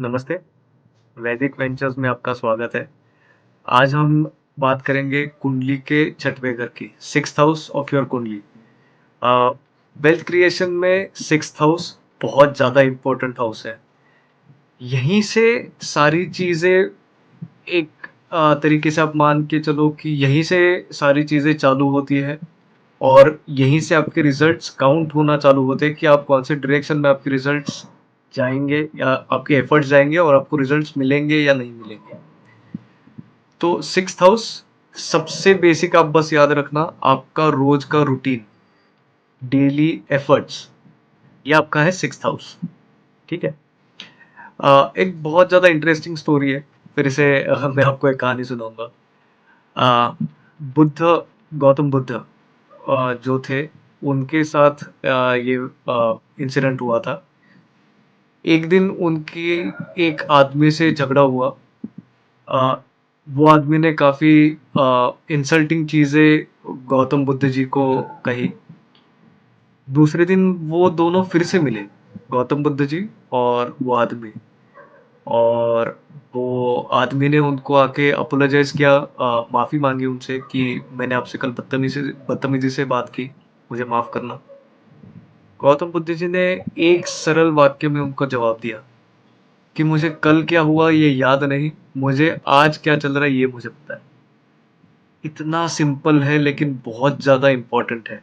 नमस्ते, वैदिक वेंचर्स में आपका स्वागत है। आज हम बात करेंगे कुंडली के छठवें घर की, सिक्स्थ हाउस ऑफ योर कुंडली। अ, वेल्थ क्रिएशन में सिक्स्थ हाउस बहुत ज़्यादा इम्पोर्टेंट हाउस है। यहीं से सारी चीज़ें एक तरीके से आप मान के चलो कि यहीं से सारी चीज़ें चालू होती है और यहीं से आपके रिजल्ट्स काउंट होना चालू होते हैं कि आप कौन से डायरेक्शन में आपके रिजल्ट्स जाएँगे या आपके एफर्ट्स जाएँगे और आपको रिजल्ट्स मिलेंगे या नहीं मिलेंगे। तो सिक्स्थ हाउस सबसे बेसिक आप बस याद रखना आपका रोज का रूटीन, डेली एफर्ट्स, ये आपका है सिक्स्थ हाउस। ठीक है। एक बहुत ज्यादा इंटरेस्टिंग स्टोरी है। फिर से मैं आपको एक कहानी सुनाऊंगा। अ, बुद्ध गौतम बुद्ध जो थे उनके साथ ये इंसिडेंट हुआ था। एक दिन उनकी एक आदमी से झगड़ा हुआ। अ, वो आदमी ने काफ़ी इंसल्टिंग चीज़ें गौतम बुद्ध जी को कही। दूसरे दिन वो दोनों फिर से मिले, गौतम बुद्ध जी और वो आदमी। और वो आदमी ने उनको आके अपोलोजाइज़ किया, माफ़ी माँगी उनसे कि मैंने आपसे कल बदतमीज़ी से बात की, मुझे माफ़ करना। गौतम बुद्ध जी ने एक सरल वाक्य में उनको जवाब दिया कि मुझे कल क्या हुआ ये याद नहीं, मुझे आज क्या चल रहा है ये मुझे पता है। इतना सिंपल है लेकिन बहुत ज़्यादा इम्पोर्टेंट है।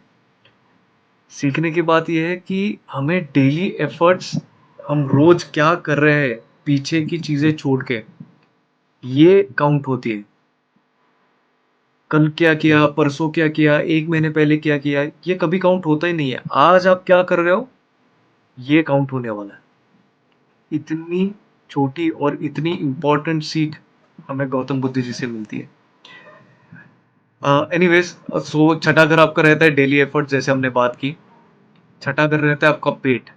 सीखने की बात ये है कि हमें डेली एफर्ट्स, हम रोज क्या कर रहे हैं पीछे की चीज़ें छोड़ के, ये काउंट होती है। कल क्या किया, परसों क्या किया, 1 महीने पहले क्या किया, ये कभी काउंट होता ही नहीं है। आज आप क्या कर रहे हो, ये काउंट होने वाला है। इतनी छोटी और इतनी इम्पोर्टेंट सीख हमें गौतम बुद्ध जी से मिलती है। एनीवेज, सो छठा घर आपका रहता है डेली एफर्ट, जैसे हमने बात की। छठा घर रहता है आपका पेट।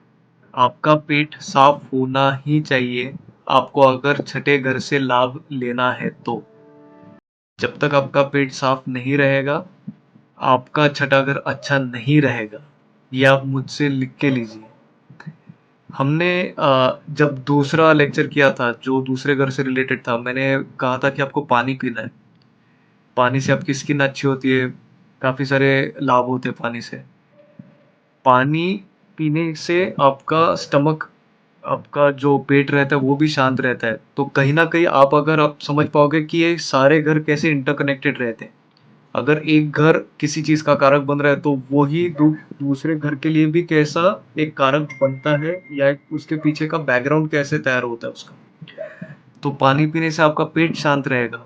आपका पेट साफ होना ही चाहिए आपको, अगर छठे घर से लाभ लेना है तो। जब तक आपका पेट साफ नहीं रहेगा, आपका छठा घर अच्छा नहीं रहेगा। ये आप मुझसे लिख के लीजिए। हमने जब दूसरा लेक्चर किया था जो दूसरे घर से रिलेटेड था, मैंने कहा था कि आपको पानी पीना है। पानी से आपकी स्किन अच्छी होती है, काफ़ी सारे लाभ होते हैं पानी से। पानी पीने से आपका स्टमक, आपका जो पेट रहता है वो भी शांत रहता है। तो कहीं न कहीं अगर आप समझ पाओगे कि ये सारे घर कैसे इंटरकनेक्टेड रहते हैं। अगर एक घर किसी चीज़ का कारक बन रहा है तो वही दूसरे घर के लिए भी कैसा एक कारक बनता है या उसके पीछे का बैकग्राउंड कैसे तैयार होता है उसका। तो पानी पीने से आपका पेट शांत रहेगा।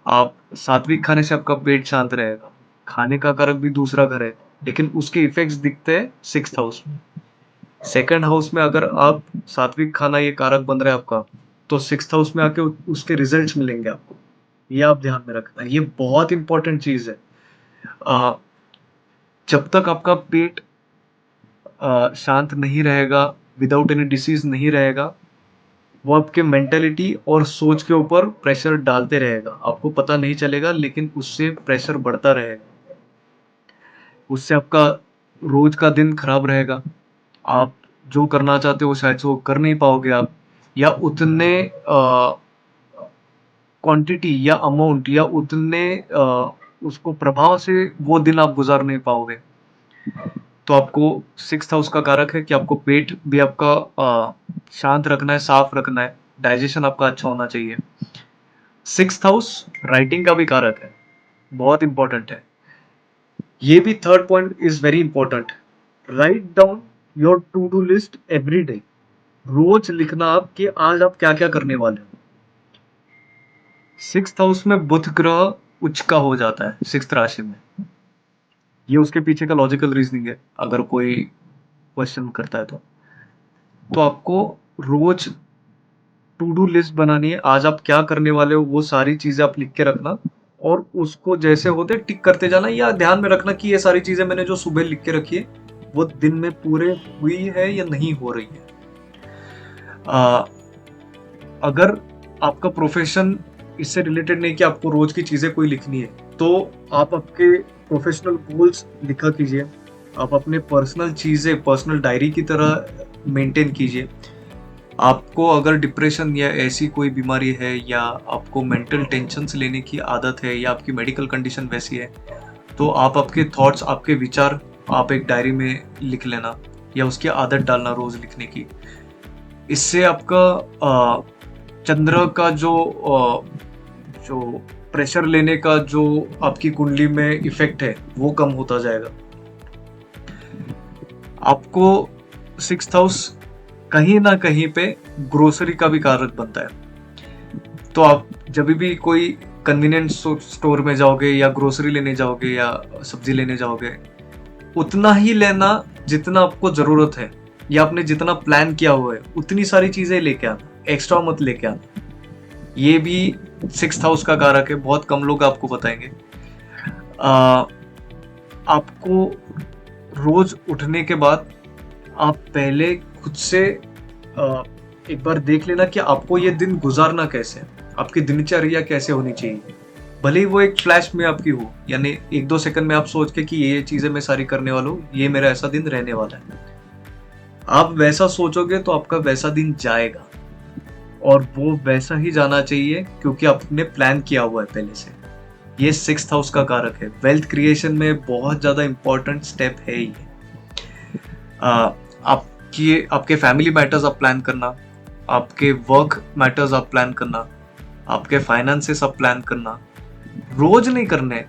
आप सात्विक खाने से आपका पेट शांत रहेगा। खाने का कारक भी दूसरा घर है, लेकिन उसके इफ़ेक्ट्स दिखते हैं सिक्स्थ हाउस में। सेकंड हाउस में अगर आप सात्विक खाना ये कारक बन रहा है आपका, तो सिक्स्थ हाउस में आके उसके रिजल्ट्स मिलेंगे आपको। ये आप ध्यान में रखना, ये बहुत इंपॉर्टेंट चीज़ है। अ, जब तक आपका पेट शांत नहीं रहेगा, विदाउट एनी डिसीज़ नहीं रहेगा, वो आपके मेंटालिटी और सोच के ऊपर प्रेशर डालते रहेगा। आपको पता नहीं चलेगा लेकिन उससे प्रेशर बढ़ता रहेगा। उससे आपका रोज का दिन खराब रहेगा। आप जो करना चाहते हो शायद से वो कर नहीं पाओगे आप, या उतने क्वांटिटी या अमाउंट या उतने उसको प्रभाव से वो दिन आप गुजार नहीं पाओगे। तो आपको सिक्स्थ हाउस का कारक है कि आपको पेट भी आपका शांत रखना है, साफ रखना है, डाइजेशन आपका अच्छा होना चाहिए। सिक्स्थ हाउस राइटिंग का भी कारक है, बहुत इंपॉर्टेंट है। ये भी third point is very important. Right down your to do list every day. रोज लिखना आप कि आज आप क्या क्या करने वाले हो। सिक्स्थ हाउस में बुध ग्रह उच्च का हो जाता है सिक्स्थ राशि में। ये उसके पीछे का लॉजिकल रीजनिंग है, अगर कोई क्वेश्चन करता है तो आपको रोज टू डू लिस्ट बनानी है। आज आप क्या करने वाले हो वो सारी चीजें आप लिख के रखना, और उसको जैसे होते टिक करते जाना, या ध्यान में रखना कि ये सारी चीजें मैंने जो सुबह लिख के रखी है वो दिन में पूरे हुई है या नहीं हो रही है। आ, अगर आपका प्रोफेशन इससे रिलेटेड नहीं कि आपको रोज की चीजें कोई लिखनी है, तो आप आपके प्रोफेशनल गोल्स लिखा कीजिए। आप अपने पर्सनल चीजें पर्सनल डायरी की तरह मेंटेन कीजिए। आपको अगर डिप्रेशन या ऐसी कोई बीमारी है, या आपको मेंटल टेंशन्स लेने की आदत है, या आपकी मेडिकल कंडीशन वैसी है, तो आप आपके थॉट्स, आपके विचार आप एक डायरी में लिख लेना, या उसकी आदत डालना रोज लिखने की। इससे आपका चंद्र का जो प्रेशर लेने का जो आपकी कुंडली में इफेक्ट है वो कम होता जाएगा। आपको 6th हाउस कहीं ना कहीं पे ग्रोसरी का भी कारक बनता है। तो आप जब भी कोई कन्वीनियंस स्टोर में जाओगे, या ग्रोसरी लेने जाओगे, या सब्जी लेने जाओगे, उतना ही लेना जितना आपको जरूरत है, या आपने जितना प्लान किया हुआ है उतनी सारी चीजें लेके आना, एक्स्ट्रा मत लेके आना। ये भी 6th हाउस का कारक है, बहुत कम लोग आपको बताएंगे। आ, आपको रोज उठने के बाद आप पहले खुद से एक बार देख लेना कि आपको ये दिन गुजारना कैसे है, आपकी दिनचर्या कैसे होनी चाहिए। भले ही वो एक फ्लैश में आपकी हो, यानी 1-2 सेकंड में आप सोच के कि ये चीजें मैं सारी करने वाला हूँ, ये मेरा ऐसा दिन रहने वाला है, आप वैसा सोचोगे तो आपका वैसा दिन जाएगा, और वो वैसा ही जाना चाहिए क्योंकि आपने प्लान किया हुआ है पहले से। ये 6th हाउस का कारक है, वेल्थ क्रिएशन में बहुत ज्यादा इंपॉर्टेंट स्टेप है ये। आपके फैमिली मैटर्स आप प्लान करना, आपके वर्क मैटर्स आप प्लान करना, आपके फाइनेंसेस आप प्लान करना। रोज नहीं करने,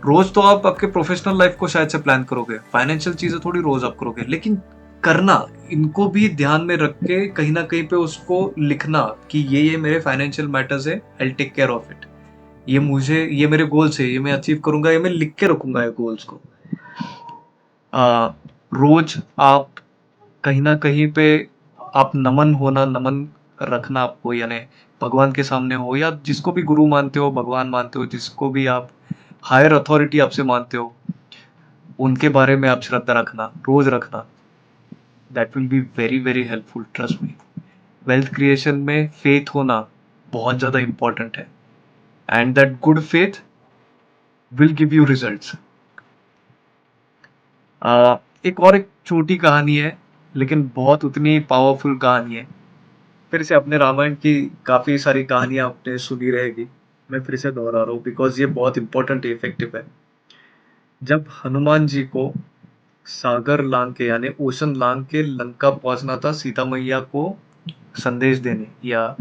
रोज तो आप आपके प्रोफेशनल लाइफ को शायद से प्लान करोगे, फाइनेंशियल चीजें थोड़ी रोज आप करोगे, लेकिन करना, इनको भी ध्यान में रख के कहीं ना कहीं पे उसको लिखना कि ये मेरे फाइनेंशियल मैटर्स है, I take care of it, ये मेरे गोल्स है, ये मैं अचीव करूंगा, ये मैं लिख के रखूंगा ये गोल्स को। रोज आप कहीं ना कहीं पे आप नमन रखना आपको, यानी भगवान के सामने हो, या जिसको भी गुरु मानते हो, भगवान मानते हो, जिसको भी आप हायर अथॉरिटी आपसे मानते हो, उनके बारे में आप श्रद्धा रखना, रोज रखना। That will be very very helpful, trust me. Wealth creation में फेथ होना बहुत ज्यादा इंपॉर्टेंट है, and that good faith will give you results. एक छोटी कहानी है, लेकिन बहुत उतनी पावरफुल कहानी है। फिर से अपने रामायण की काफी सारी कहानियां आपने सुनी रहेगी, मैं फिर से दोहरा रहा हूँ बिकॉज ये बहुत इंपॉर्टेंट इफेक्टिव है। जब हनुमान जी को सागर लांग के, यानी ओशन लांग के लंका पहुंचना था सीता मैया को संदेश देने, या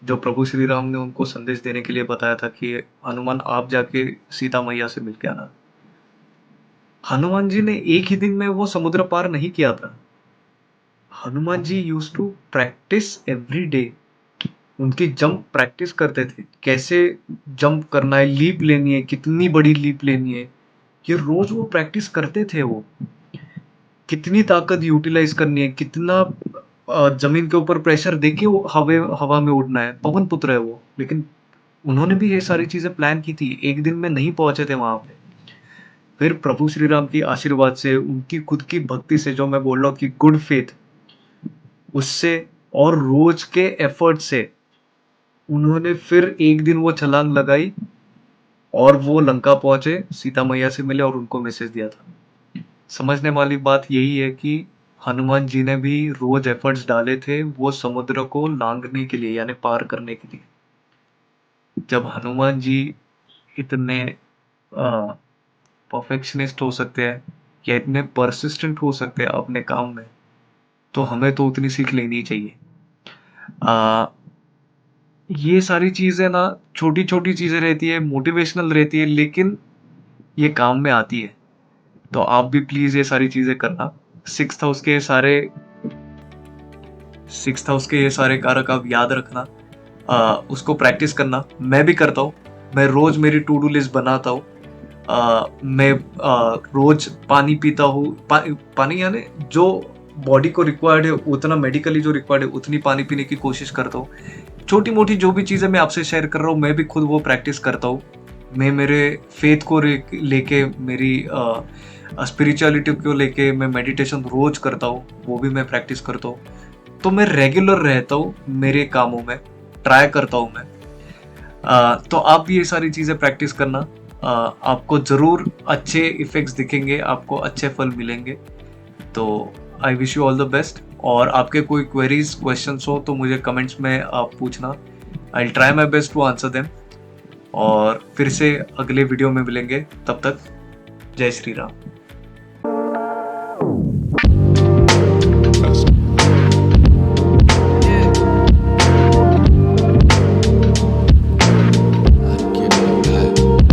जो प्रभु श्री राम ने उनको संदेश देने के लिए बताया था कि हनुमान आप जाके सीता मैया से मिलके आना, हनुमान जी ने एक ही दिन में वो समुद्र पार नहीं किया था। Hanuman ji use to practice every day, उनकी जंप प्रैक्टिस करते थे, कैसे जंप करना है, लीप लेनी है, कितनी बड़ी लीप लेनी है, ये रोज वो प्रैक्टिस करते थे। वो कितनी ताकत यूटिलाइज करनी है, कितना जमीन के ऊपर प्रेशर देके वो हवा में उड़ना है, पवन पुत्र है वो, लेकिन उन्होंने भी ये सारी चीजें प्लान की थी, एक दिन में नहीं पहुंचे थे वहां पे। फिर प्रभु श्री राम की आशीर्वाद से, उनकी खुद की भक्ति से, जो मैं बोल रहा हूँ कि गुड फेथ, उससे और रोज के एफर्ट से उन्होंने फिर एक दिन वो छलांग लगाई, और वो लंका पहुंचे, सीता मैया से मिले और उनको मैसेज दिया था। समझने वाली बात यही है कि हनुमान जी ने भी रोज एफर्ट्स डाले थे वो समुद्र को लांघने के लिए, यानी पार करने के लिए। जब हनुमान जी इतने परफेक्शनिस्ट हो सकते हैं, या इतने परसिस्टेंट हो सकते हैं अपने काम में, तो हमें तो उतनी सीख लेनी चाहिए। आ, ये सारी चीजें ना, छोटी छोटी चीजें रहती है, मोटिवेशनल रहती है, लेकिन ये काम में आती है। तो आप भी प्लीज ये सारी चीजें करना। सिक्स्थ हाउस के सारे सिक्स्थ हाउस के ये सारे कारक आप याद रखना, उसको प्रैक्टिस करना। मैं भी करता हूँ, मैं रोज मेरी टू डू लिस्ट बनाता हूँ। मैं रोज पानी पीता हूँ, पानी यानी जो बॉडी को रिक्वायर्ड है उतना, मेडिकली जो रिक्वायर्ड है उतनी पानी पीने की कोशिश करता हूँ। छोटी मोटी जो भी चीजें मैं आपसे शेयर कर रहा हूँ, मैं भी खुद वो प्रैक्टिस करता हूँ। मैं मेरे फेथ को लेके, मेरी स्पिरिचुअलिटी को लेके मैं मेडिटेशन रोज करता हूँ, वो भी मैं प्रैक्टिस करता हूँ। तो मैं रेगुलर रहता हूँ मेरे कामों में, ट्राई करता हूँ मैं। तो आप भी ये सारी चीजें प्रैक्टिस करना, आपको जरूर अच्छे इफेक्ट्स दिखेंगे, आपको अच्छे फल मिलेंगे। तो I wish you all the best. और आपके कोई क्वेरीज क्वेश्चंस हो तो मुझे कमेंट्स में आप पूछना, I try my best to answer them. और फिर से अगले वीडियो में मिलेंगे, तब तक जय श्री राम।